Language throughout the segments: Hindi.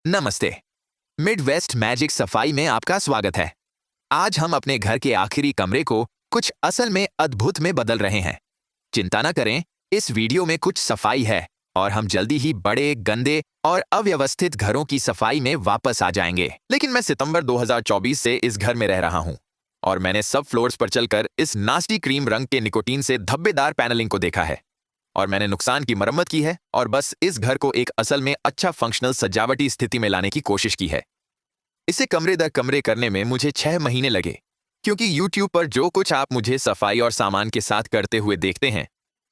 नमस्ते। मिडवेस्ट मैजिक सफाई में आपका स्वागत है। आज हम अपने घर के आखिरी कमरे को कुछ असल में अद्भुत में बदल रहे हैं। चिंता न करें, इस वीडियो में कुछ सफाई है और हम जल्दी ही बड़े, गंदे और अव्यवस्थित घरों की सफाई में वापस आ जाएंगे। लेकिन मैं सितंबर 2024 से इस घर में रह रहा हूं और मैंने सब फ्लोर्स पर चलकर इस नास्टी क्रीम रंग के निकोटीन से धब्बेदार पैनलिंग को देखा है और मैंने नुकसान की मरम्मत की है और बस इस घर को एक असल में अच्छा फंक्शनल सजावटी स्थिति में लाने की कोशिश की है। इसे कमरे दर कमरे करने में मुझे 6 महीने लगे, क्योंकि YouTube पर जो कुछ आप मुझे सफाई और सामान के साथ करते हुए देखते हैं,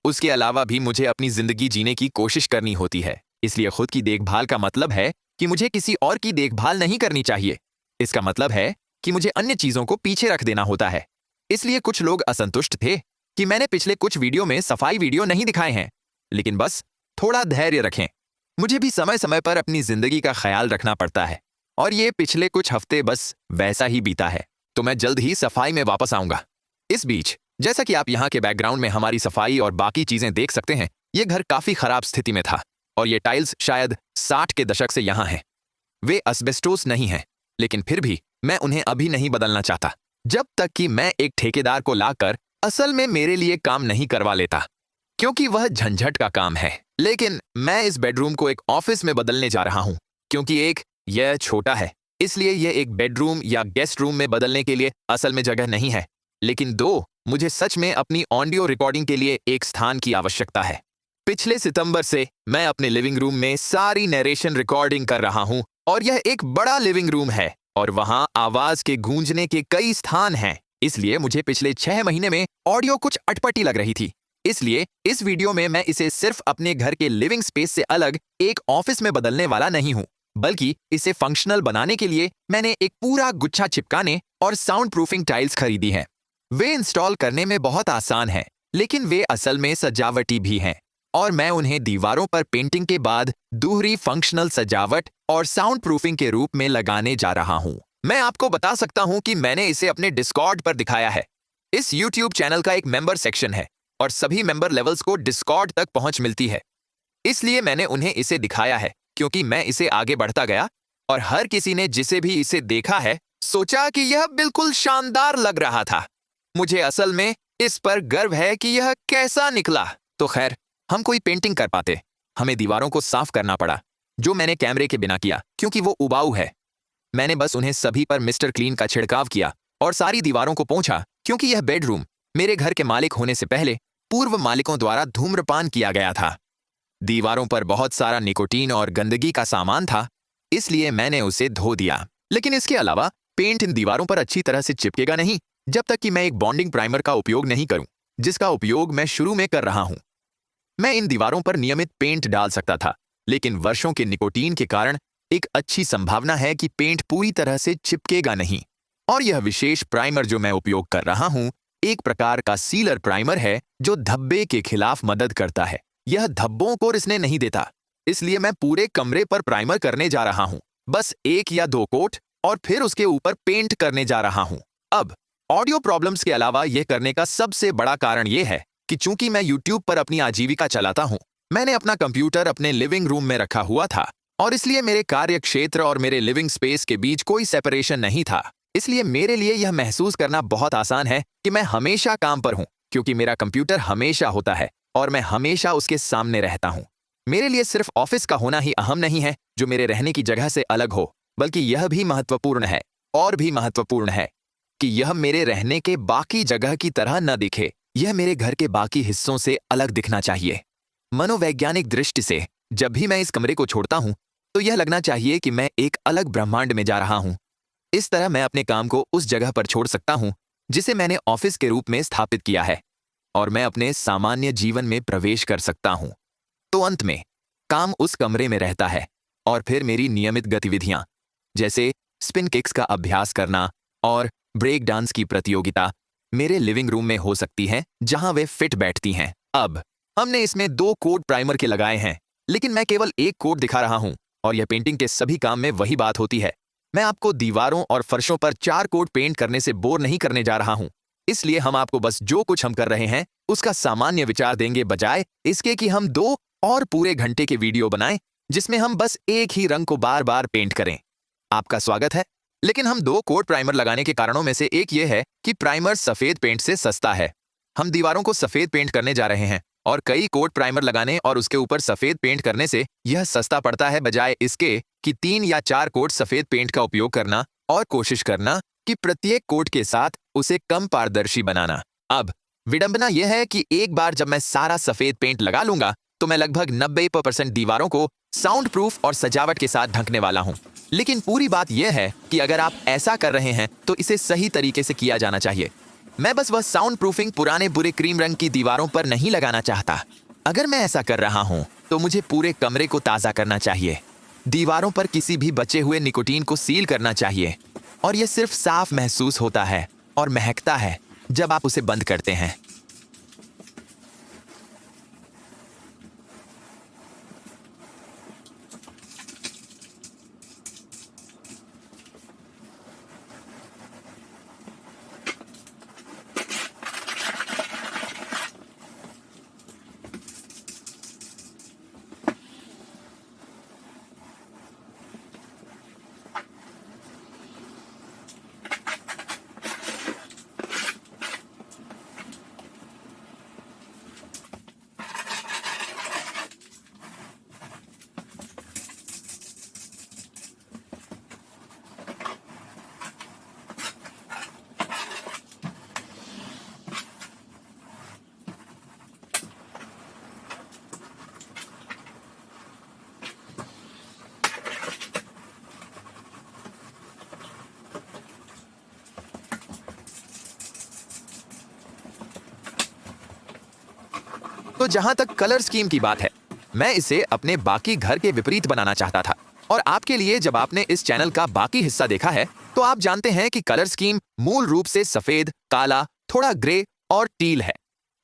उसके अलावा भी मुझे अपनी जिंदगी जीने की कोशिश करनी होती है। इसलिए खुद की देखभाल का मतलब है कि मुझे किसी और की देखभाल नहीं करनी चाहिए। इसका मतलब है कि मुझे अन्य चीजों को पीछे रख देना होता है। इसलिए कुछ लोग असंतुष्ट थे कि मैंने पिछले कुछ वीडियो में सफाई वीडियो नहीं दिखाए हैं, लेकिन बस थोड़ा धैर्य रखें। मुझे भी समय समय पर अपनी जिंदगी का ख्याल रखना पड़ता है और ये पिछले कुछ हफ्ते बस वैसा ही बीता है। तो मैं जल्द ही सफाई में वापस आऊंगा। इस बीच, जैसा कि आप यहाँ के बैकग्राउंड में हमारी सफाई और बाकी चीजें देख सकते हैं, ये घर काफी खराब स्थिति में था और ये टाइल्स शायद 60 के दशक से यहाँ हैं। वे एस्बेस्टोस नहीं हैं, लेकिन फिर भी मैं उन्हें अभी नहीं बदलना चाहता, जब तक कि मैं एक ठेकेदार को लाकर असल में मेरे लिए काम नहीं करवा लेता, क्योंकि वह झंझट का काम है। लेकिन मैं इस बेडरूम को एक ऑफिस में बदलने जा रहा हूं, क्योंकि एक, यह छोटा है, इसलिए यह एक बेडरूम या गेस्ट रूम में बदलने के लिए असल में जगह नहीं है। लेकिन दो, मुझे सच में अपनी ऑडियो रिकॉर्डिंग के लिए एक स्थान की आवश्यकता है। पिछले सितंबर से मैं अपने लिविंग रूम में सारी नरेशन रिकॉर्डिंग कर रहा हूं और यह एक बड़ा लिविंग रूम है और वहां आवाज के गूंजने के कई स्थान हैं। इसलिए मुझे पिछले 6 महीने में ऑडियो कुछ अटपटी लग रही थी। इसलिए इस वीडियो में मैं इसे सिर्फ अपने घर के लिविंग स्पेस से अलग एक ऑफिस में बदलने वाला नहीं हूं, बल्कि इसे फंक्शनल बनाने के लिए मैंने एक पूरा गुच्छा चिपकाने और साउंड प्रूफिंग टाइल्स खरीदी हैं। वे इंस्टॉल करने में बहुत आसान हैं, लेकिन वे असल में सजावटी भी हैं और मैं उन्हें दीवारों पर पेंटिंग के बाद दोहरी फंक्शनल सजावट और साउंड प्रूफिंग के रूप में लगाने जा रहा हूं। मैं आपको बता सकता हूं कि मैंने इसे अपने डिस्कॉर्ड पर दिखाया है। इस YouTube चैनल का एक मेंबर सेक्शन है और सभी मेंबर लेवल्स को डिस्कॉर्ड तक पहुंच मिलती है। इसलिए मैंने उन्हें इसे दिखाया है, क्योंकि मैं इसे आगे बढ़ता गया और हर किसी ने जिसे भी इसे देखा है सोचा कि यह बिल्कुल शानदार लग रहा था। मुझे असल में इस पर गर्व है कि यह कैसा निकला। तो खैर, हम कोई पेंटिंग कर पाते, हमें दीवारों को साफ करना पड़ा, जो मैंने कैमरे के बिना किया, क्योंकि वो उबाऊ है। मैंने बस उन्हें सभी पर मिस्टर क्लीन का छिड़काव किया और सारी दीवारों को पोंछा, क्योंकि यह बेडरूम मेरे घर के मालिक होने से पहले पूर्व मालिकों द्वारा धूम्रपान किया गया था। दीवारों पर बहुत सारा निकोटीन और गंदगी का सामान था, इसलिए मैंने उसे धो दिया। लेकिन इसके अलावा पेंट इन दीवारों पर अच्छी तरह से चिपकेगा नहीं जब तक कि मैं एक बॉन्डिंग प्राइमर का उपयोग नहीं करूं, जिसका उपयोग मैं शुरू में कर रहा हूं। मैं इन दीवारों पर नियमित पेंट डाल सकता था, लेकिन वर्षों के निकोटीन के कारण एक अच्छी संभावना है कि पेंट पूरी तरह से चिपकेगा नहीं। और यह विशेष प्राइमर जो मैं उपयोग कर रहा हूं, एक प्रकार का सीलर प्राइमर है जो धब्बे के खिलाफ मदद करता है। यह धब्बों को रिसने नहीं देता, इसलिए मैं पूरे कमरे पर प्राइमर करने जा रहा हूं, बस 1 या 2 कोट, और फिर उसके ऊपर पेंट करने जा रहा हूं। अब ऑडियो प्रॉब्लम्स के अलावा यह करने का सबसे बड़ा कारण यह है कि चूंकि मैं YouTube पर अपनी आजीविका चलाता हूं, मैंने अपना कंप्यूटर अपने लिविंग रूम में रखा हुआ था और इसलिए मेरे कार्य क्षेत्र और मेरे लिविंग स्पेस के बीच कोई सेपरेशन नहीं था। इसलिए मेरे लिए यह महसूस करना बहुत आसान है कि मैं हमेशा काम पर हूं, क्योंकि मेरा कंप्यूटर हमेशा होता है और मैं हमेशा उसके सामने रहता हूं। मेरे लिए सिर्फ ऑफिस का होना ही अहम नहीं है जो मेरे रहने की जगह से अलग हो, बल्कि यह भी महत्वपूर्ण है और भी महत्वपूर्ण है कि यह मेरे रहने के बाकी जगह की तरह न दिखे। यह मेरे घर के बाकी हिस्सों से अलग दिखना चाहिए। मनोवैज्ञानिक दृष्टि से जब भी मैं इस कमरे को छोड़ता हूं, तो यह लगना चाहिए कि मैं एक अलग ब्रह्मांड में जा रहा हूं। इस तरह मैं अपने काम को उस जगह पर छोड़ सकता हूं जिसे मैंने ऑफिस के रूप में स्थापित किया है और मैं अपने सामान्य जीवन में प्रवेश कर सकता हूं। तो अंत में काम उस कमरे में रहता है और फिर मेरी नियमित गतिविधियां, जैसे स्पिन किक्स का अभ्यास करना और ब्रेक डांस की प्रतियोगिता, मेरे लिविंग रूम में हो सकती हैं, जहां वे फिट बैठती हैं। अब हमने इसमें 2 कोट प्राइमर के लगाए हैं, लेकिन मैं केवल 1 कोट दिखा रहा हूं और यह पेंटिंग के सभी काम में वही बात होती है। मैं आपको दीवारों और फर्शों पर 4 कोट पेंट करने से बोर नहीं करने जा रहा हूं, इसलिए हम आपको बस जो कुछ हम कर रहे हैं उसका सामान्य विचार देंगे, बजाय इसके कि हम 2 और पूरे घंटे के वीडियो बनाएं जिसमें हम बस एक ही रंग को बार बार पेंट करें। आपका स्वागत है। लेकिन हम 2 कोट प्राइमर लगाने के कारणों में से एक ये है कि प्राइमर सफेद पेंट से सस्ता है। हम दीवारों को सफेद पेंट करने जा रहे हैं और कई कोट प्राइमर लगाने और उसके ऊपर सफेद पेंट करने से यह सस्ता पड़ता है, बजाय इसके कि 3 या 4 कोट सफेद पेंट का उपयोग करना और कोशिश करना कि प्रत्येक कोट के साथ उसे कम पारदर्शी बनाना। अब विडंबना यह है कि एक बार जब मैं सारा सफेद पेंट लगा लूंगा तो मैं लगभग 90% दीवारों को साउंड प्रूफ और सजावट के साथ ढकने वाला हूं। लेकिन पूरी बात यह है कि अगर आप ऐसा कर रहे हैं तो इसे सही तरीके से किया जाना चाहिए। मैं बस वह साउंड प्रूफिंग पुराने बुरे क्रीम रंग की दीवारों पर नहीं लगाना चाहता। अगर मैं ऐसा कर रहा हूं तो मुझे पूरे कमरे को ताज़ा करना चाहिए। दीवारों पर किसी भी बचे हुए निकोटीन को सील करना चाहिए और यह सिर्फ साफ महसूस होता है और महकता है जब आप उसे बंद करते हैं। तो जहां तक कलर स्कीम की बात है, मैं इसे अपने बाकी घर के विपरीत बनाना चाहता था। और आपके लिए, जब आपने इस चैनल का बाकी हिस्सा देखा है तो आप जानते हैं कि कलर स्कीम मूल रूप से सफेद, काला, थोड़ा ग्रे और टील है।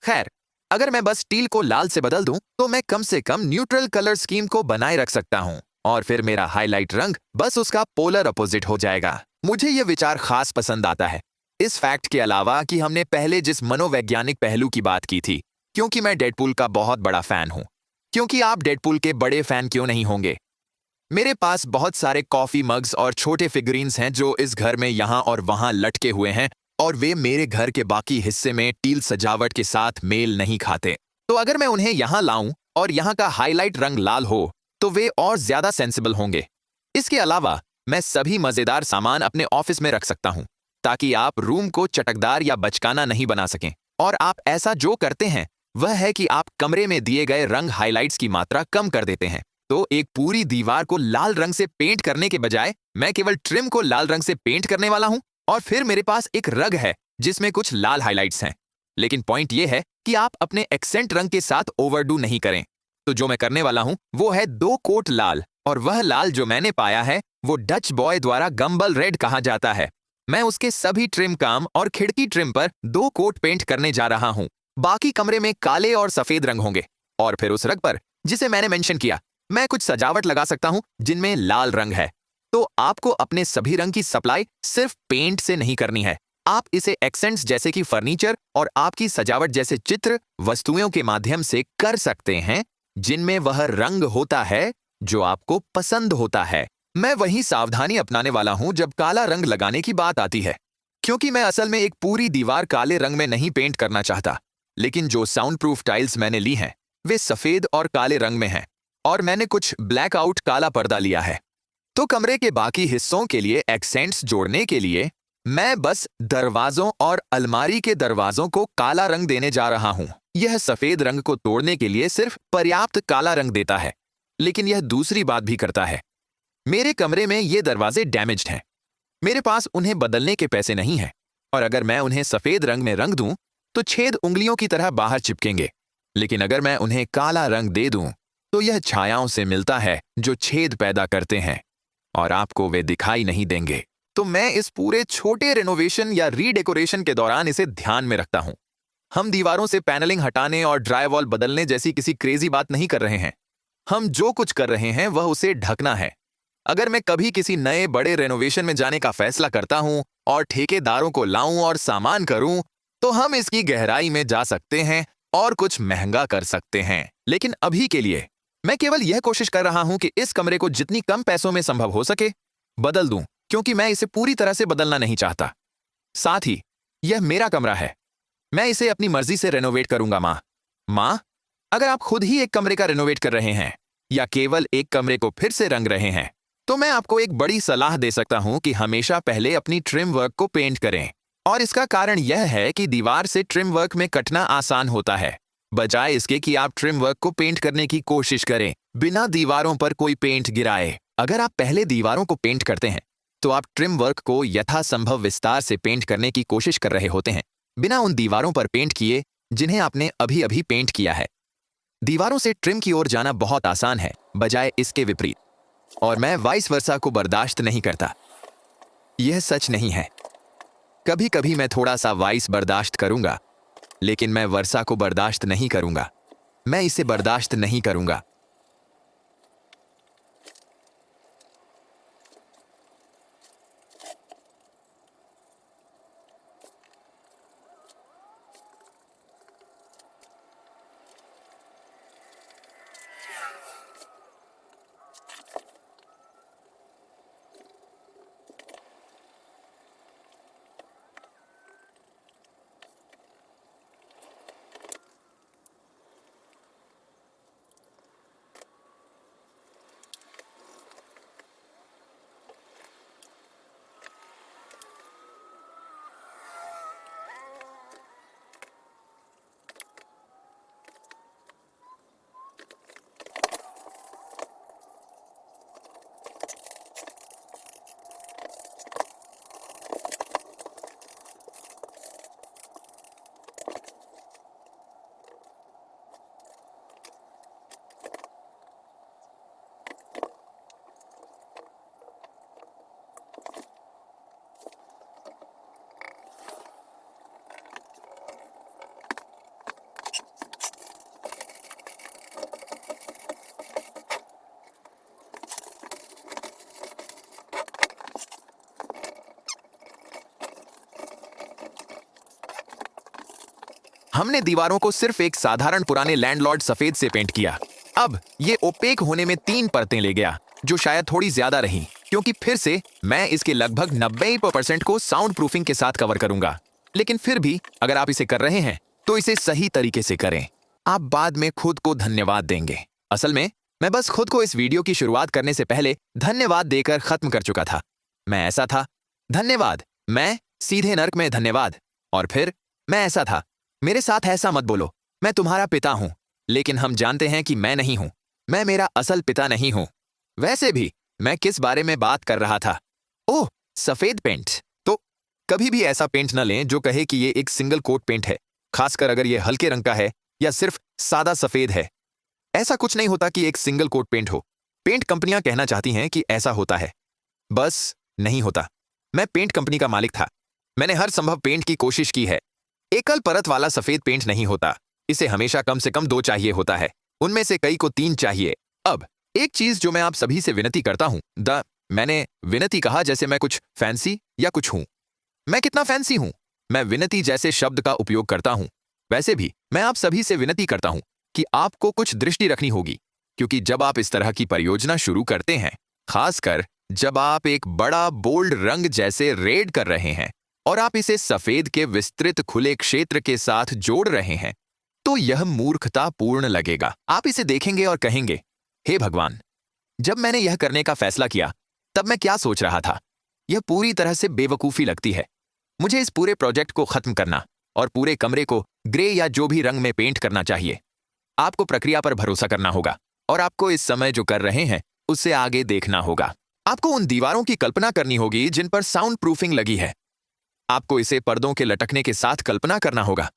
खैर, अगर मैं बस टील को लाल से बदल दूं तो मैं कम से कम न्यूट्रल कलर स्कीम को बनाए रख सकता हूं और फिर मेरा हाईलाइट रंग बस उसका पोलर अपोजिट हो जाएगा। मुझे यह विचार खास पसंद आता है, इस फैक्ट के अलावा कि हमने पहले जिस मनोवैज्ञानिक पहलू की बात की थी। क्योंकि मैं डेडपूल का बहुत बड़ा फैन हूं। क्योंकि आप डेडपूल के बड़े फैन क्यों नहीं होंगे? मेरे पास बहुत सारे कॉफी मग्स और छोटे फिगरीन्स हैं जो इस घर में यहाँ और वहां लटके हुए हैं और वे मेरे घर के बाकी हिस्से में टील सजावट के साथ मेल नहीं खाते। तो अगर मैं उन्हें यहाँ लाऊं और यहाँ का हाईलाइट रंग लाल हो तो वे और ज्यादा सेंसिबल होंगे। इसके अलावा मैं सभी मजेदार सामान अपने ऑफिस में रख सकता हूँ ताकि आप रूम को चटकदार या बचकाना नहीं बना सकें। और आप ऐसा जो करते हैं वह है कि आप कमरे में दिए गए रंग हाइलाइट्स की मात्रा कम कर देते हैं। तो एक पूरी दीवार को लाल रंग से पेंट करने के बजाय मैं केवल ट्रिम को लाल रंग से पेंट करने वाला हूं और फिर मेरे पास एक रग है जिसमें कुछ लाल हाइलाइट्स हैं। लेकिन पॉइंट यह है कि आप अपने एक्सेंट रंग के साथ ओवरडू नहीं करें। तो जो मैं करने वाला हूं वो है 2 कोट लाल, और वह लाल जो मैंने पाया है वो डच बॉय द्वारा गंबल रेड कहा जाता है। मैं उसके सभी ट्रिम काम और खिड़की ट्रिम पर 2 कोट पेंट करने जा रहा हूं। बाकी कमरे में काले और सफेद रंग होंगे और फिर उस रंग पर जिसे मैंने मेंशन किया मैं कुछ सजावट लगा सकता हूं जिनमें लाल रंग है। तो आपको अपने सभी रंग की सप्लाई सिर्फ पेंट से नहीं करनी है। आप इसे एक्सेंट्स जैसे कि फर्नीचर और आपकी सजावट जैसे चित्र वस्तुओं के माध्यम से कर सकते हैं जिनमें वह रंग होता है जो आपको पसंद होता है। मैं वही सावधानी अपनाने वाला हूं जब काला रंग लगाने की बात आती है, क्योंकि मैं असल में एक पूरी दीवार काले रंग में नहीं पेंट करना चाहता। लेकिन जो साउंड प्रूफ टाइल्स मैंने ली हैं वे सफेद और काले रंग में हैं और मैंने कुछ ब्लैक आउट काला पर्दा लिया है। तो कमरे के बाकी हिस्सों के लिए एक्सेंट्स जोड़ने के लिए मैं बस दरवाजों और अलमारी के दरवाजों को काला रंग देने जा रहा हूं। यह सफेद रंग को तोड़ने के लिए सिर्फ पर्याप्त काला रंग देता है, लेकिन यह दूसरी बात भी करता है। मेरे कमरे में ये दरवाजे डैमेज्ड हैं। मेरे पास उन्हें बदलने के पैसे नहीं हैं और अगर मैं उन्हें सफेद रंग में रंग दूं तो छेद उंगलियों की तरह बाहर चिपकेंगे। लेकिन अगर मैं उन्हें काला रंग दे दूं तो यह छायाओं से मिलता है जो छेद पैदा करते हैं और आपको वे दिखाई नहीं देंगे। तो मैं इस पूरे छोटे रेनोवेशन या रीडेकोरेशन के दौरान इसे ध्यान में रखता हूं। हम दीवारों से पैनलिंग हटाने और ड्राईवॉल बदलने जैसी किसी क्रेजी बात नहीं कर रहे हैं। हम जो कुछ कर रहे हैं वह उसे ढकना है। अगर मैं कभी किसी नए बड़े रेनोवेशन में जाने का फैसला करता हूं और ठेकेदारों को लाऊं और सामान करूं तो हम इसकी गहराई में जा सकते हैं और कुछ महंगा कर सकते हैं। लेकिन अभी के लिए मैं केवल यह कोशिश कर रहा हूं कि इस कमरे को जितनी कम पैसों में संभव हो सके बदल दूं, क्योंकि मैं इसे पूरी तरह से बदलना नहीं चाहता। साथ ही यह मेरा कमरा है, मैं इसे अपनी मर्जी से रेनोवेट करूंगा। माँ, अगर आप खुद ही एक कमरे का रेनोवेट कर रहे हैं या केवल एक कमरे को फिर से रंग रहे हैं, तो मैं आपको एक बड़ी सलाह दे सकता हूं कि हमेशा पहले अपनी ट्रिम वर्क को पेंट करें। और इसका कारण यह है कि दीवार से ट्रिम वर्क में कटना आसान होता है, बजाय इसके कि आप ट्रिम वर्क को पेंट करने की कोशिश करें बिना दीवारों पर कोई पेंट गिराए। अगर आप पहले दीवारों को पेंट करते हैं तो आप ट्रिम वर्क को यथासंभव विस्तार से पेंट करने की कोशिश कर रहे होते हैं, बिना उन दीवारों पर पेंट किए जिन्हें आपने अभी अभी पेंट किया है। दीवारों से ट्रिम की ओर जाना बहुत आसान है, बजाय इसके विपरीत, और मैं वाइस वर्सा को बर्दाश्त नहीं करता। यह सच नहीं है। कभी कभी मैं थोड़ा सा वाइस बर्दाश्त करूंगा, लेकिन मैं वर्सा को बर्दाश्त नहीं करूंगा। मैं इसे बर्दाश्त नहीं करूंगा। हमने दीवारों को सिर्फ एक साधारण पुराने लैंडलॉर्ड सफेद से पेंट किया। अब ये ओपेक होने में 3 परतें ले गया, जो शायद थोड़ी ज्यादा रही, क्योंकि फिर से मैं इसके लगभग 90% को साउंड प्रूफिंग के साथ कवर करूंगा। लेकिन फिर भी अगर आप इसे कर रहे हैं तो इसे सही तरीके से करें। आप बाद में खुद को धन्यवाद देंगे। असल में मैं बस खुद को इस वीडियो की शुरुआत करने से पहले धन्यवाद देकर खत्म कर चुका था। मैं ऐसा था, धन्यवाद, मैं सीधे नर्क में धन्यवाद। और फिर मैं ऐसा था, मेरे साथ ऐसा मत बोलो, मैं तुम्हारा पिता हूं। लेकिन हम जानते हैं कि मैं नहीं हूं, मैं मेरा असल पिता नहीं हूं। वैसे भी मैं किस बारे में बात कर रहा था? ओह, सफेद पेंट। तो कभी भी ऐसा पेंट न लें जो कहे कि ये एक सिंगल कोट पेंट है, खासकर अगर ये हल्के रंग का है या सिर्फ सादा सफेद है। ऐसा कुछ नहीं होता कि एक सिंगल कोट पेंट हो। पेंट कंपनियां कहना चाहती हैं कि ऐसा होता है, बस नहीं होता। मैं पेंट कंपनी का मालिक था, मैंने हर संभव पेंट की कोशिश की है। एकल परत वाला सफेद पेंट नहीं होता, इसे हमेशा कम से कम 2 चाहिए होता है, उनमें से कई को 3 चाहिए। अब एक चीज जो मैं आप सभी से विनती करता हूं, मैंने विनती कहा जैसे मैं कुछ फैंसी या कुछ हूं। मैं कितना फैंसी हूं? मैं विनती जैसे शब्द का उपयोग करता हूं। वैसे भी मैं आप सभी से विनती करता हूं कि आपको कुछ दृष्टि रखनी होगी, क्योंकि जब आप इस तरह की परियोजना शुरू करते हैं, खासकर जब आप एक बड़ा बोल्ड रंग जैसे रेड कर रहे हैं और आप इसे सफेद के विस्तृत खुले क्षेत्र के साथ जोड़ रहे हैं, तो यह मूर्खतापूर्ण लगेगा। आप इसे देखेंगे और कहेंगे, हे भगवान, जब मैंने यह करने का फैसला किया तब मैं क्या सोच रहा था? यह पूरी तरह से बेवकूफी लगती है। मुझे इस पूरे प्रोजेक्ट को खत्म करना और पूरे कमरे को ग्रे या जो भी रंग में पेंट करना चाहिए। आपको प्रक्रिया पर भरोसा करना होगा और आपको इस समय जो कर रहे हैं उससे आगे देखना होगा। आपको उन दीवारों की कल्पना करनी होगी जिन पर साउंड प्रूफिंग लगी है। आपको इसे पर्दों के लटकने के साथ कल्पना करना होगा।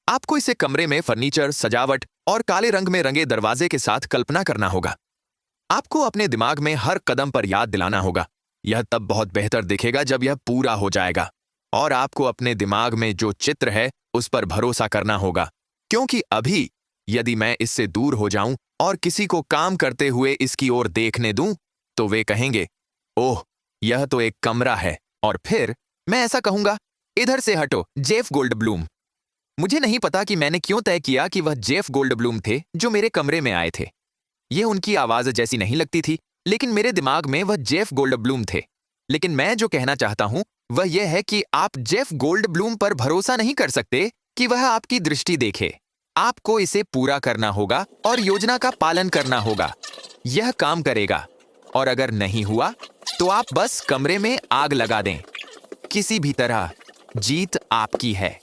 आपको इसे कमरे में फर्नीचर, सजावट और काले रंग में रंगे दरवाजे के साथ कल्पना करना होगा। आपको अपने दिमाग में हर कदम पर याद दिलाना होगा। यह तब बहुत बेहतर दिखेगा जब यह पूरा हो जाएगा। और आपको अपने दिमाग में जो चित्र है उस पर भरोसा करना होगा, क्योंकि अभी यदि मैं इससे दूर हो जाऊं और किसी को काम करते हुए इसकी ओर देखने दूं, तो वे कहेंगे, ओह, यह तो एक कमरा है। और फिर मैं ऐसा कहूंगा, इधर से हटो जेफ गोल्डब्लूम। मुझे नहीं पता कि मैंने क्यों तय किया कि वह जेफ गोल्डब्लूम थे जो मेरे कमरे में आए थे। ये उनकी आवाज जैसी नहीं लगती थी, लेकिन मेरे दिमाग में वह जेफ गोल्डब्लूम थे। लेकिन मैं जो कहना चाहता हूं वह यह है कि आप जेफ गोल्डब्लूम पर भरोसा नहीं कर सकते कि वह आपकी दृष्टि देखे। आपको इसे पूरा करना होगा और योजना का पालन करना होगा। यह काम करेगा, और अगर नहीं हुआ तो आप बस कमरे में आग लगा दें। किसी भी तरह जीत आपकी है।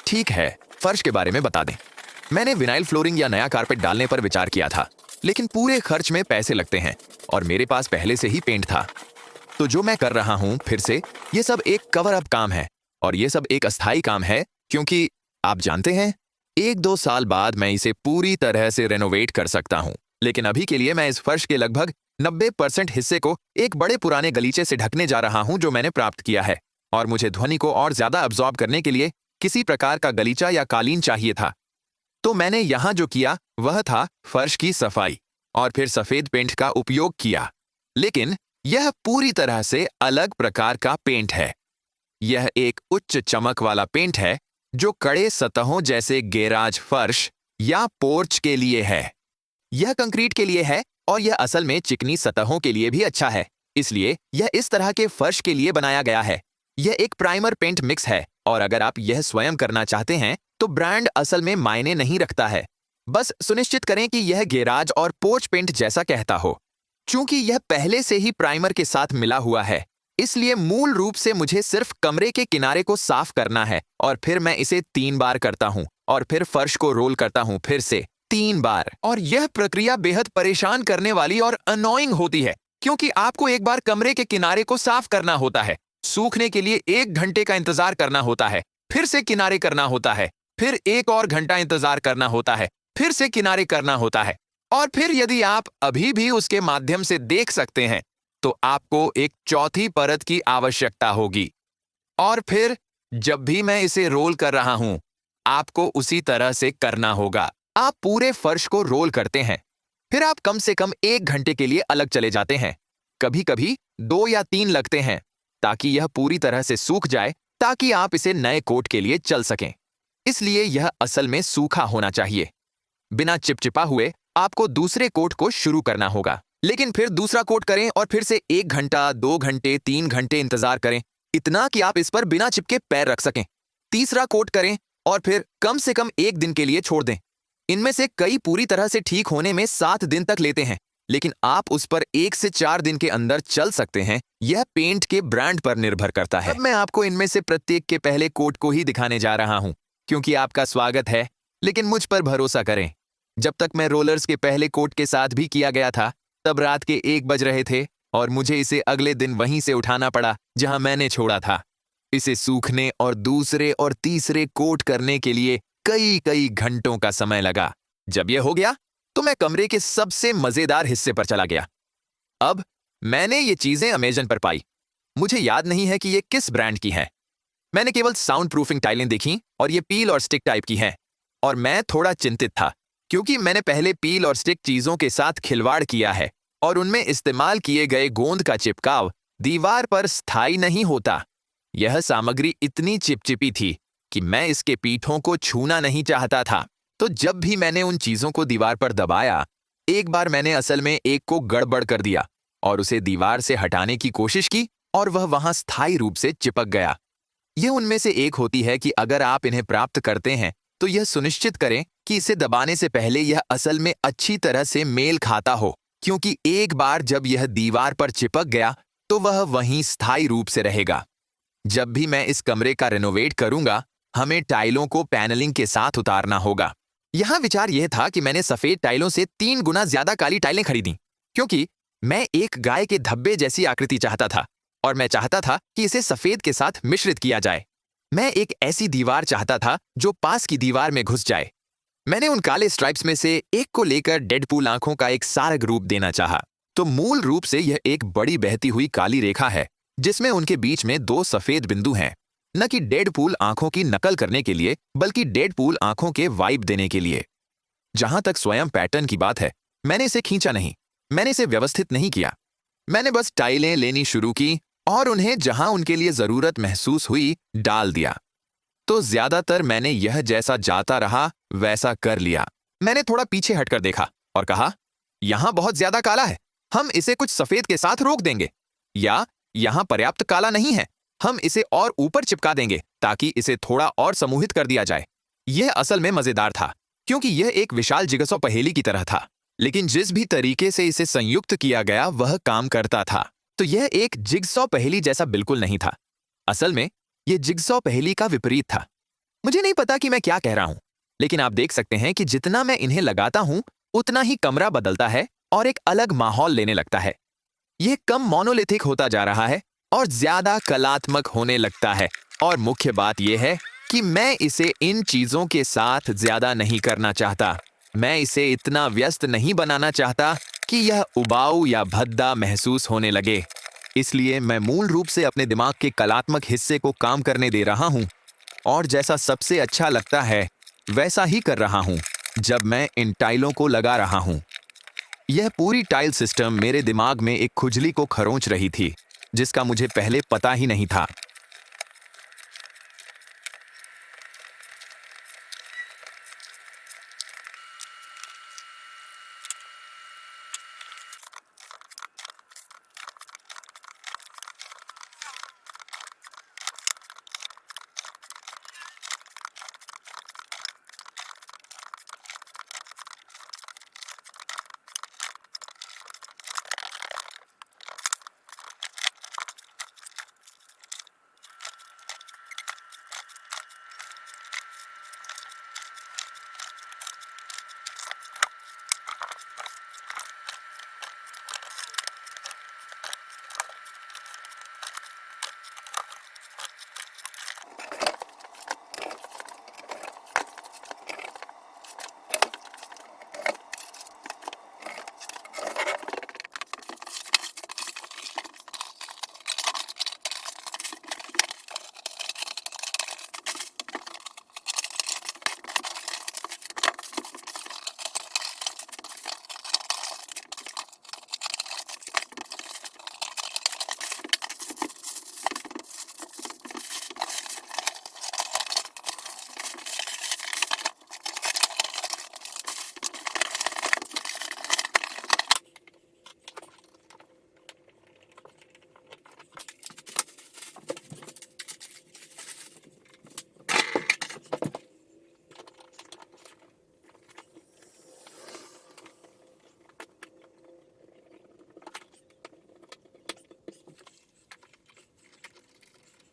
ठीक है, फर्श के बारे में बता दें। मैंने विनाइल फ्लोरिंग या नया कारपेट डालने पर विचार किया था, लेकिन पूरे खर्च में पैसे लगते हैं और मेरे पास पहले से ही पेंट था। तो जो मैं कर रहा हूं, फिर से ये सब एक कवर अप काम है, और ये सब एक अस्थायी काम है, क्योंकि आप जानते हैं 1-2 साल बाद मैं इसे पूरी तरह से रेनोवेट कर सकता हूं। लेकिन अभी के लिए मैं इस फर्श के लगभग 90% हिस्से को एक बड़े पुराने गलीचे से ढकने जा रहा हूं जो मैंने प्राप्त किया है, और मुझे ध्वनि को और ज्यादा अब्जॉर्ब करने के लिए किसी प्रकार का गलीचा या कालीन चाहिए था। तो मैंने यहां जो किया वह था फर्श की सफाई और फिर सफेद पेंट का उपयोग किया। लेकिन यह पूरी तरह से अलग प्रकार का पेंट है। यह एक उच्च चमक वाला पेंट है जो कड़े सतहों जैसे गैराज फर्श या पोर्च के लिए है। यह कंक्रीट के लिए है और यह असल में चिकनी सतहों के लिए भी अच्छा है, इसलिए यह इस तरह के फर्श के लिए बनाया गया है। यह एक प्राइमर पेंट मिक्स है, और अगर आप यह स्वयं करना चाहते हैं तो ब्रांड असल में मायने नहीं रखता है। बस सुनिश्चित करें कि यह गैराज और पोर्च पेंट जैसा कहता हो। चूंकि यह पहले से ही प्राइमर के साथ मिला हुआ है, इसलिए मूल रूप से मुझे सिर्फ कमरे के किनारे को साफ करना है, और फिर मैं इसे 3 बार करता हूं, और फिर फर्श को रोल करता हूं फिर से 3 बार। और यह प्रक्रिया बेहद परेशान करने वाली और अनोइंग होती है, क्योंकि आपको एक बार कमरे के किनारे को साफ करना होता है, सूखने के लिए 1 घंटे का इंतजार करना होता है, फिर से किनारे करना होता है, फिर 1 और घंटा इंतजार करना होता है, फिर से किनारे करना होता है। और फिर यदि आप अभी भी उसके माध्यम से देख सकते हैं, तो आपको एक चौथी परत की आवश्यकता होगी। और फिर जब भी मैं इसे रोल कर रहा हूं, आपको उसी तरह से करना होगा। आप पूरे फर्श को रोल करते हैं, फिर आप कम से कम 1 घंटे के लिए अलग चले जाते हैं। कभी कभी 2 या 3 लगते हैं, ताकि यह पूरी तरह से सूख जाए, ताकि आप इसे नए कोट के लिए चल सकें। इसलिए यह असल में सूखा होना चाहिए। बिना चिपचिपा हुए आपको दूसरे कोट को शुरू करना होगा, लेकिन फिर दूसरा कोट करें और फिर से 1 घंटा, 2 घंटे, 3 घंटे इंतजार करें, इतना कि आप इस पर बिना चिपके पैर रख सकें। तीसरा कोट करें और फिर कम से कम 1 दिन के लिए छोड़ दें। इनमें से कई पूरी तरह से ठीक होने में 7 दिन तक लेते हैं, लेकिन आप उस पर 1 से 4 दिन के अंदर चल सकते हैं। यह पेंट के ब्रांड पर निर्भर करता है। अब मैं आपको इनमें से प्रत्येक के पहले कोट को ही दिखाने जा रहा हूं, क्योंकि आपका स्वागत है, लेकिन मुझ पर भरोसा करें। जब तक मैं रोलर्स के पहले कोट के साथ भी किया गया था, तब रात के 1 बज रहे थे और मुझे इसे अगले दिन वहीं से उठाना पड़ा जहां मैंने छोड़ा था। इसे सूखने और दूसरे और तीसरे कोट करने के लिए कई कई घंटों का समय लगा। जब यह हो गया, तो मैं कमरे के सबसे मजेदार हिस्से पर चला गया। अब मैंने ये चीजें अमेज़न पर पाई। मुझे याद नहीं है कि ये किस ब्रांड की हैं। मैंने केवल साउंड प्रूफिंग टाइलें देखी और ये पील और स्टिक टाइप की हैं। और मैं थोड़ा चिंतित था, क्योंकि मैंने पहले पील और स्टिक चीजों के साथ खिलवाड़ किया है और उनमें इस्तेमाल किए गए गोंद का चिपकाव दीवार पर स्थायी नहीं होता। यह सामग्री इतनी चिपचिपी थी कि मैं इसके पीठों को छूना नहीं चाहता था। तो जब भी मैंने उन चीजों को दीवार पर दबाया, एक बार मैंने असल में एक को गड़बड़ कर दिया और उसे दीवार से हटाने की कोशिश की और वह वहां स्थायी रूप से चिपक गया। यह उनमें से एक होती है कि अगर आप इन्हें प्राप्त करते हैं, तो यह सुनिश्चित करें कि इसे दबाने से पहले यह असल में अच्छी तरह से मेल खाता हो, क्योंकि एक बार जब यह दीवार पर चिपक गया, तो वह वहीं स्थायी रूप से रहेगा। जब भी मैं इस कमरे का रेनोवेट करूंगा, हमें टाइलों को पैनलिंग के साथ उतारना होगा। यहां विचार यह था कि मैंने सफेद टाइलों से 3 गुना ज्यादा काली टाइलें खरीदी, क्योंकि मैं एक गाय के धब्बे जैसी आकृति चाहता था और मैं चाहता था कि इसे सफेद के साथ मिश्रित किया जाए। मैं एक ऐसी दीवार चाहता था जो पास की दीवार में घुस जाए। मैंने उन काले स्ट्राइप्स में से एक को लेकर डेडपूल आंखों का एक सारग रूप देना चाहा। तो मूल रूप से यह एक बड़ी बहती हुई काली रेखा है, जिसमें उनके बीच में 2 सफेद बिंदु हैं, न कि डेडपूल आंखों की नकल करने के लिए, बल्कि डेडपूल आंखों के वाइब देने के लिए। जहां तक स्वयं पैटर्न की बात है, मैंने इसे खींचा नहीं, मैंने इसे व्यवस्थित नहीं किया। मैंने बस टाइलें लेनी शुरू की और उन्हें जहां उनके लिए जरूरत महसूस हुई डाल दिया। तो ज्यादातर मैंने यह जैसा जाता रहा वैसा कर लिया। मैंने थोड़ा पीछे हटकर देखा और कहा, यहां बहुत ज्यादा काला है, हम इसे कुछ सफेद के साथ रोक देंगे। या यहां पर्याप्त काला नहीं है, हम इसे और ऊपर चिपका देंगे ताकि इसे थोड़ा और समूहित कर दिया जाए। यह असल में मजेदार था, क्योंकि यह एक विशाल जिगसॉ पहेली की तरह था, लेकिन जिस भी तरीके से इसे संयुक्त किया गया वह काम करता था। तो यह एक जिगसॉ पहेली जैसा बिल्कुल नहीं था। असल में यह जिगसॉ पहेली का विपरीत था। मुझे नहीं पता कि मैं क्या कह रहा हूं, लेकिन आप देख सकते हैं कि जितना मैं इन्हें लगाता हूं, उतना ही कमरा बदलता है और एक अलग माहौल लेने लगता है। यह कम मोनोलिथिक होता जा रहा है और ज्यादा कलात्मक होने लगता है। और मुख्य बात यह है कि मैं इसे इन चीजों के साथ ज्यादा नहीं करना चाहता। मैं इसे इतना व्यस्त नहीं बनाना चाहता कि यह उबाऊ या भद्दा महसूस होने लगे। इसलिए मैं मूल रूप से अपने दिमाग के कलात्मक हिस्से को काम करने दे रहा हूं और जैसा सबसे अच्छा लगता है वैसा ही कर रहा हूं जब मैं इन टाइलों को लगा रहा हूं। यह पूरी टाइल सिस्टम मेरे दिमाग में एक खुजली को खरोंच रही थी, जिसका मुझे पहले पता ही नहीं था।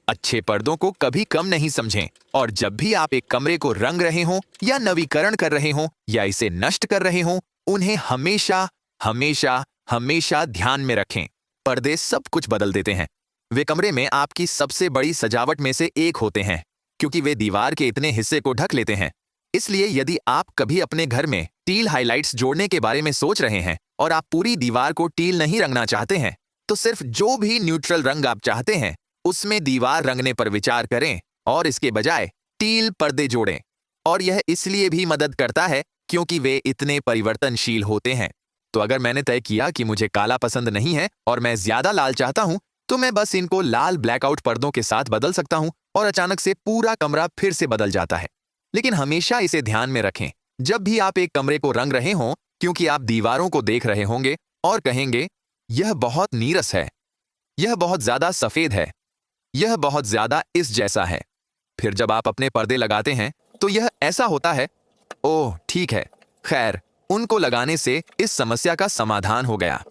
अच्छे पर्दों को कभी कम नहीं समझें और जब भी आप एक कमरे को रंग रहे हों या नवीकरण कर रहे हों या इसे नष्ट कर रहे हों, उन्हें हमेशा हमेशा हमेशा ध्यान में रखें। पर्दे सब कुछ बदल देते हैं। वे कमरे में आपकी सबसे बड़ी सजावट में से एक होते हैं क्योंकि वे दीवार के इतने हिस्से को ढक लेते हैं। इसलिए यदि आप कभी अपने घर में टील हाइलाइट्स जोड़ने के बारे में सोच रहे हैं और आप पूरी दीवार को टील नहीं रंगना चाहते हैं, तो सिर्फ जो भी न्यूट्रल रंग आप चाहते हैं उसमें दीवार रंगने पर विचार करें और इसके बजाय टील पर्दे जोड़ें। और यह इसलिए भी मदद करता है क्योंकि वे इतने परिवर्तनशील होते हैं। तो अगर मैंने तय किया कि मुझे काला पसंद नहीं है और मैं ज्यादा लाल चाहता हूं, तो मैं बस इनको लाल ब्लैकआउट पर्दों के साथ बदल सकता हूं और अचानक से पूरा कमरा फिर से बदल जाता है। लेकिन हमेशा इसे ध्यान में रखें जब भी आप एक कमरे को रंग रहे हों, क्योंकि आप दीवारों को देख रहे होंगे और कहेंगे, यह बहुत नीरस है, यह बहुत ज्यादा सफेद है, यह बहुत ज्यादा इस जैसा है। फिर जब आप अपने पर्दे लगाते हैं तो यह ऐसा होता है, ओह ठीक है, खैर उनको लगाने से इस समस्या का समाधान हो गया।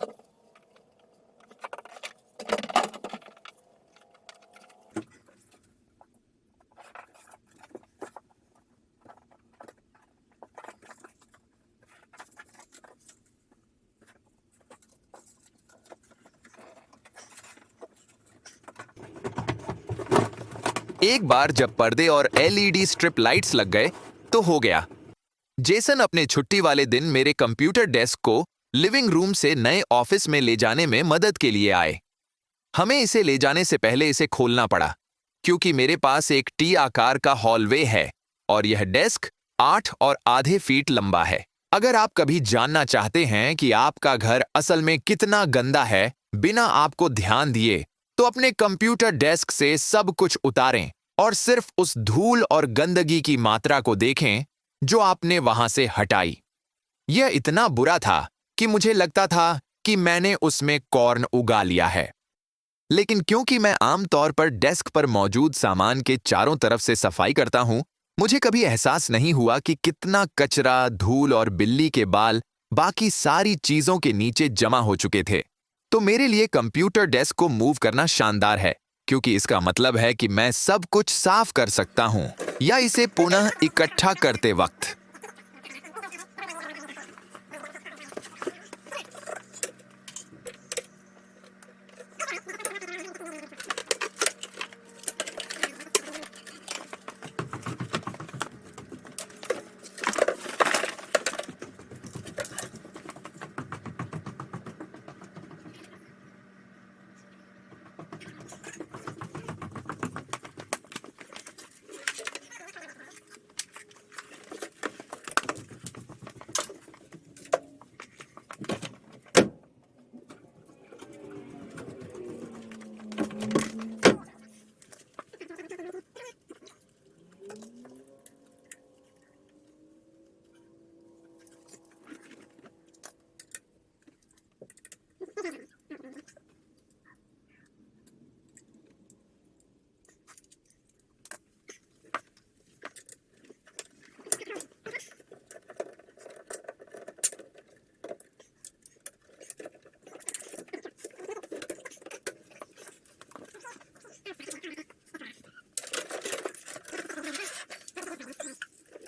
एक बार जब पर्दे और एलईडी स्ट्रिप लाइट्स लग गए तो हो गया। जेसन अपने छुट्टी वाले दिन मेरे कंप्यूटर डेस्क को लिविंग रूम से नए ऑफिस में ले जाने में मदद के लिए आए। हमें इसे ले जाने से पहले इसे खोलना पड़ा क्योंकि मेरे पास एक टी आकार का हॉलवे है और यह डेस्क 8 और आधे फीट लंबा है। अगर आप कभी जानना चाहते हैं कि आपका घर असल में कितना गंदा है बिना आपको ध्यान दिए, तो अपने कंप्यूटर डेस्क से सब कुछ उतारें और सिर्फ उस धूल और गंदगी की मात्रा को देखें जो आपने वहां से हटाई। यह इतना बुरा था कि मुझे लगता था कि मैंने उसमें कॉर्न उगा लिया है। लेकिन क्योंकि मैं आमतौर पर डेस्क पर मौजूद सामान के चारों तरफ से सफाई करता हूं, मुझे कभी एहसास नहीं हुआ कि कितना कचरा, धूल और बिल्ली के बाल बाकी सारी चीजों के नीचे जमा हो चुके थे। तो मेरे लिए कंप्यूटर डेस्क को मूव करना शानदार है क्योंकि इसका मतलब है कि मैं सब कुछ साफ कर सकता हूं या इसे पुनः इकट्ठा करते वक्त।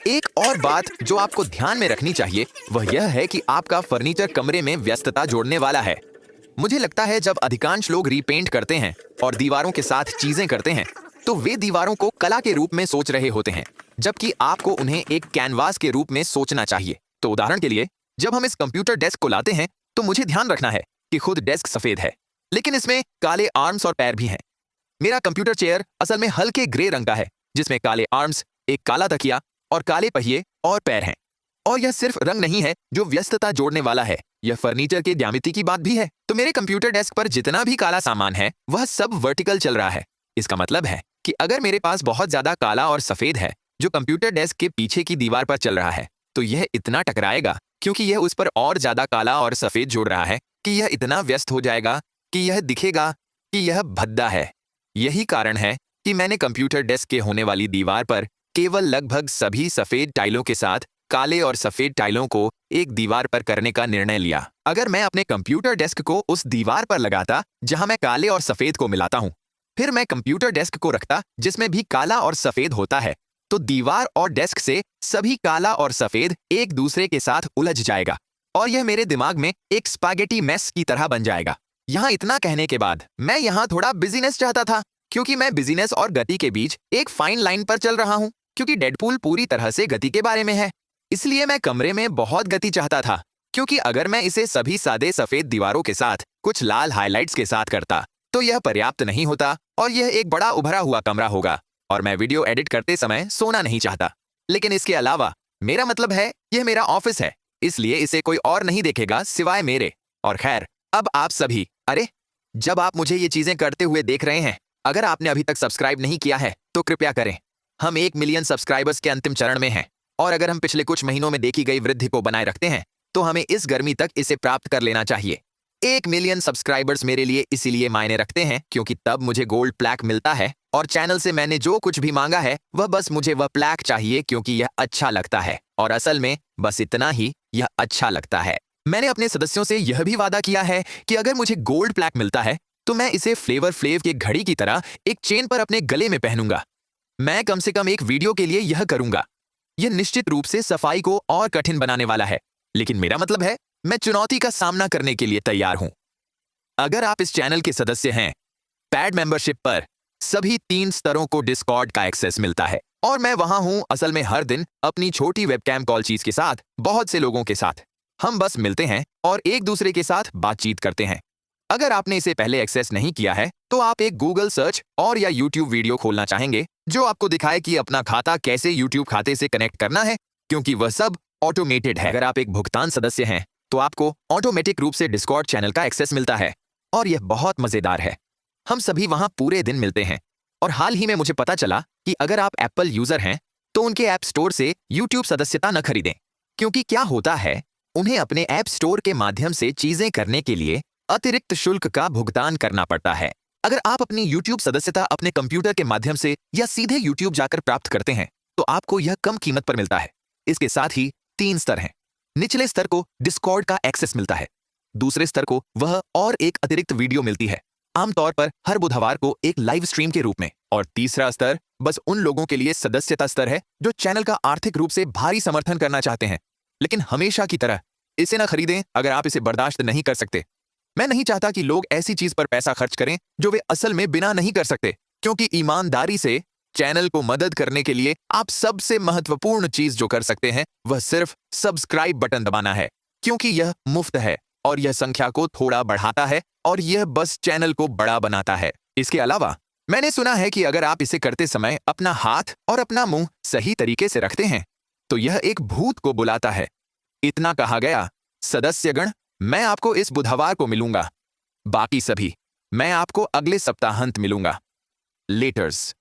एक और बात जो आपको ध्यान में रखनी चाहिए वह यह है कि आपका फर्नीचर कमरे में व्यस्तता जोड़ने वाला है। मुझे लगता है जब अधिकांश लोग रीपेंट करते हैं और दीवारों के साथ चीजें करते हैं तो वे दीवारों को कला के रूप में सोच रहे होते हैं, जबकि आपको उन्हें एक कैनवास के रूप में सोचना चाहिए। तो उदाहरण के लिए, जब हम इस कंप्यूटर डेस्क को लाते हैं तो मुझे ध्यान रखना है कि खुद डेस्क सफेद है, लेकिन इसमें काले आर्म्स और पैर भी हैं। मेरा कंप्यूटर चेयर असल में हल्के ग्रे रंग का है जिसमें काले आर्म्स, एक काला तकिया और काले पहिए और पैर हैं। और यह सिर्फ रंग नहीं है जो व्यस्तता जोड़ने वाला है, यह फर्नीचर के ज्यामिति की बात भी है। तो मेरे कंप्यूटर डेस्क पर जितना भी काला सामान है वह सब वर्टिकल चल रहा है। इसका मतलब है कि अगर मेरे पास बहुत ज्यादा काला और सफेद है जो कंप्यूटर डेस्क के पीछे की दीवार पर चल रहा है, तो यह इतना टकराएगा क्योंकि यह उस पर और ज्यादा काला और सफेद जोड़ रहा है कि यह इतना व्यस्त हो जाएगा कि यह दिखेगा कि यह भद्दा है। यही कारण है कि मैंने कंप्यूटर डेस्क के होने वाली दीवार पर केवल लगभग सभी सफेद टाइलों के साथ काले और सफेद टाइलों को एक दीवार पर करने का निर्णय लिया। अगर मैं अपने कंप्यूटर डेस्क को उस दीवार पर लगाता जहां मैं काले और सफेद को मिलाता हूं, फिर मैं कंप्यूटर डेस्क को रखता जिसमें भी काला और सफेद होता है, तो दीवार और डेस्क से सभी काला और सफेद एक दूसरे के साथ उलझ जाएगा और यह मेरे दिमाग में एक स्पैगेटी मेस की तरह बन जाएगा। यहाँ इतना कहने के बाद मैं यहाँ थोड़ा बिजीनेस चाहता था, क्योंकि मैं बिजीनेस और गति के बीच एक फाइन लाइन पर चल रहा हूँ, क्योंकि डेडपूल पूरी तरह से गति के बारे में है। इसलिए मैं कमरे में बहुत गति चाहता था, क्योंकि अगर मैं इसे सभी सादे सफेद दीवारों के साथ कुछ लाल हाइलाइट्स के साथ करता तो यह पर्याप्त नहीं होता और यह एक बड़ा उभरा हुआ कमरा होगा और मैं वीडियो एडिट करते समय सोना नहीं चाहता। लेकिन इसके अलावा मेरा मतलब है यह मेरा ऑफिस है, इसलिए इसे कोई और नहीं देखेगा सिवाय मेरे। और खैर, अब आप सभी, अरे जब आप मुझे ये चीजें करते हुए देख रहे हैं, अगर आपने अभी तक सब्सक्राइब नहीं किया है तो कृपया करें। हम 1 मिलियन सब्सक्राइबर्स के अंतिम चरण में हैं और अगर हम पिछले कुछ महीनों में देखी गई वृद्धि को बनाए रखते हैं तो हमें इस गर्मी तक इसे प्राप्त कर लेना चाहिए। 1 मिलियन सब्सक्राइबर्स मेरे लिए इसीलिए मायने रखते हैं क्योंकि तब मुझे गोल्ड प्लैक मिलता है और चैनल से मैंने जो कुछ भी मांगा है वह बस मुझे वह प्लैक चाहिए क्योंकि यह अच्छा लगता है और असल में बस इतना ही, यह अच्छा लगता है। मैंने अपने सदस्यों से यह भी वादा किया है कि अगर मुझे गोल्ड प्लैक मिलता है तो मैं इसे फ्लेवर फ्लेव के घड़ी की तरह एक चेन पर अपने गले में पहनूंगा। मैं कम से कम एक वीडियो के लिए यह करूंगा। यह निश्चित रूप से सफाई को और कठिन बनाने वाला है, लेकिन मेरा मतलब है मैं चुनौती का सामना करने के लिए तैयार हूं। अगर आप इस चैनल के सदस्य हैं, पैड मेंबरशिप पर सभी 3 स्तरों को डिस्कॉर्ड का एक्सेस मिलता है और मैं वहां हूं असल में हर दिन अपनी छोटी वेबकैम कॉल चीज के साथ बहुत से लोगों के साथ। हम बस मिलते हैं और एक दूसरे के साथ बातचीत करते हैं। अगर आपने इसे पहले एक्सेस नहीं किया है तो आप एक गूगल सर्च और या यूट्यूब वीडियो खोलना चाहेंगे जो आपको दिखाए कि अपना खाता कैसे यूट्यूब खाते से कनेक्ट करना है, क्योंकि वह सब ऑटोमेटेड है। अगर आप एक भुगतान सदस्य हैं तो आपको ऑटोमेटिक रूप से डिस्कॉर्ड चैनल का एक्सेस मिलता है और यह बहुत मजेदार है। हम सभी वहां पूरे दिन मिलते हैं और हाल ही में मुझे पता चला कि अगर आप एप्पल यूजर हैं तो उनके ऐप स्टोर से यूट्यूब सदस्यता न खरीदें, क्योंकि क्या होता है, उन्हें अपने ऐप स्टोर के माध्यम से चीजें करने के लिए अतिरिक्त शुल्क का भुगतान करना पड़ता है। अगर आप अपनी यूट्यूब सदस्यता अपने कंप्यूटर के माध्यम से या सीधे यूट्यूब जाकर प्राप्त करते हैं तो आपको यह कम कीमत पर मिलता है। इसके साथ ही 3 स्तर हैं। निचले स्तर को डिस्कॉर्ड का एक्सेस मिलता है, दूसरे स्तर को वह और एक अतिरिक्त वीडियो मिलती है, आमतौर पर हर बुधवार को एक लाइव स्ट्रीम के रूप में, और तीसरा स्तर बस उन लोगों के लिए सदस्यता स्तर है जो चैनल का आर्थिक रूप से भारी समर्थन करना चाहते हैं। लेकिन हमेशा की तरह इसे न खरीदें अगर आप इसे बर्दाश्त नहीं कर सकते। मैं नहीं चाहता कि लोग ऐसी चीज पर पैसा खर्च करें जो वे असल में बिना नहीं कर सकते, क्योंकि ईमानदारी से चैनल को मदद करने के लिए आप सबसे महत्वपूर्ण चीज जो कर सकते हैं वह सिर्फ सब्सक्राइब बटन दबाना है, क्योंकि यह मुफ्त है और यह संख्या को थोड़ा बढ़ाता है और यह बस चैनल को बड़ा बनाता है। इसके अलावा मैंने सुना है कि अगर आप इसे करते समय अपना हाथ और अपना मुंह सही तरीके से रखते हैं तो यह एक भूत को बुलाता है। इतना कहा गया। सदस्यगण, मैं आपको इस बुधवार को मिलूंगा, बाकी सभी मैं आपको अगले सप्ताहांत मिलूंगा। लेटर्स।